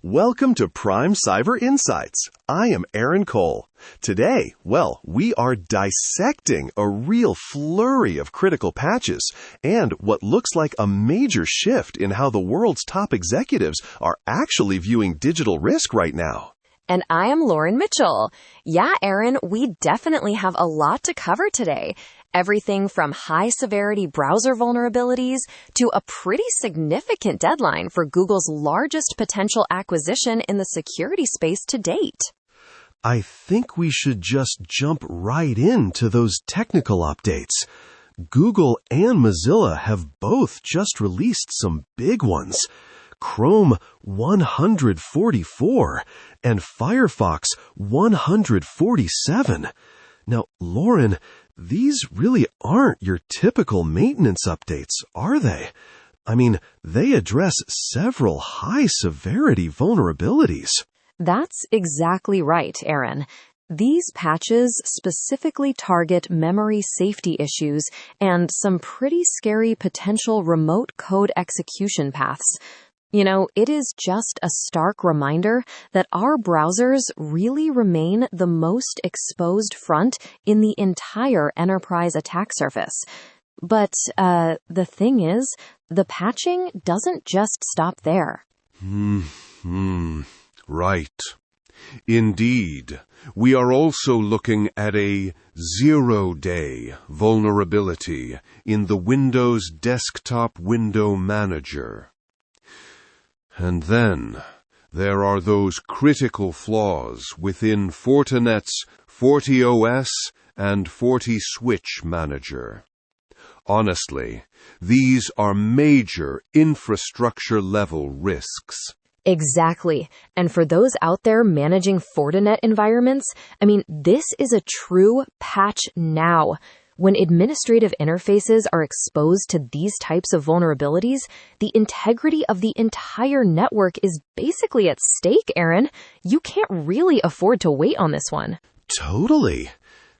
Welcome to Prime Cyber Insights. I am Aaron Cole. Today, we are dissecting a real flurry of critical patches and what looks like a major shift in how the world's top executives are actually viewing digital risk right now. And I am Lauren Mitchell. Yeah, Aaron, we definitely have a lot to cover today. Everything from high-severity browser vulnerabilities to a pretty significant deadline for Google's largest potential acquisition in the security space to date. I think we should just jump right into those technical updates. Google and Mozilla have both just released some big ones. Chrome 144 and Firefox 147. Now, Lauren, these really aren't your typical maintenance updates, are they? I mean, they address several high-severity vulnerabilities. That's exactly right, Aaron. These patches specifically target memory safety issues and some pretty scary potential remote code execution paths. You know, it is just a stark reminder that our browsers really remain the most exposed front in the entire enterprise attack surface. But the thing is, the patching doesn't just stop there. Right. Indeed, we are also looking at a zero-day vulnerability in the Windows Desktop Window Manager. And then, there are those critical flaws within Fortinet's FortiOS and FortiSwitchManager. Honestly, these are major infrastructure-level risks. Exactly. And for those out there managing Fortinet environments, this is a true patch now. When administrative interfaces are exposed to these types of vulnerabilities, the integrity of the entire network is basically at stake, Aaron. You can't really afford to wait on this one. Totally.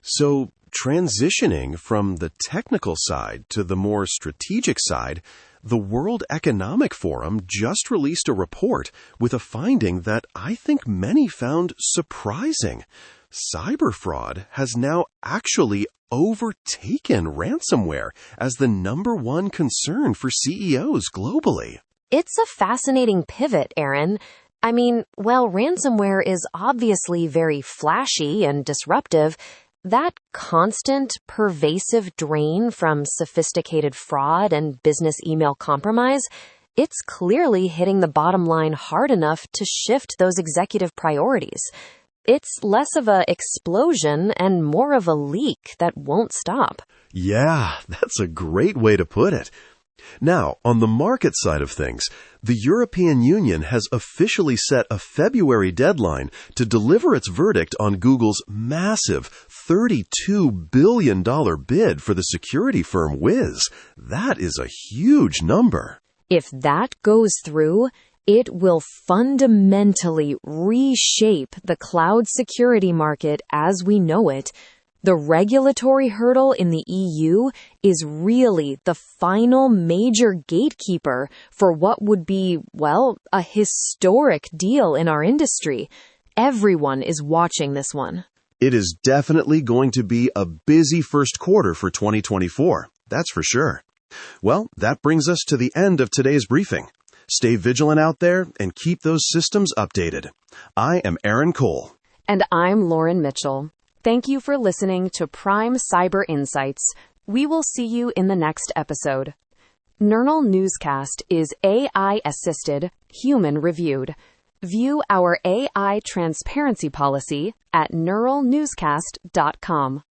So, transitioning from the technical side to the more strategic side, the World Economic Forum just released a report with a finding that I think many found surprising. Cyber fraud has now actually overtaken ransomware as the #1 concern for CEOs globally. It's a fascinating pivot, Aaron. Ransomware is obviously very flashy and disruptive. That constant, pervasive drain from sophisticated fraud and business email compromise, it's clearly hitting the bottom line hard enough to shift those executive priorities. It's less of an explosion and more of a leak that won't stop. Yeah, that's a great way to put it. Now, on the market side of things, the European Union has officially set a February deadline to deliver its verdict on Google's massive $32 billion bid for the security firm Wiz. That is a huge number. If that goes through, it will fundamentally reshape the cloud security market as we know it. The regulatory hurdle in the EU is really the final major gatekeeper for what would be, a historic deal in our industry. Everyone is watching this one. It is definitely going to be a busy first quarter for 2024. That's for sure. Well, that brings us to the end of today's briefing. Stay vigilant out there and keep those systems updated. I am Aaron Cole. And I'm Lauren Mitchell. Thank you for listening to Prime Cyber Insights. We will see you in the next episode. NERNL Newscast is AI-assisted, human-reviewed. View our AI transparency policy at nerlnewscast.com.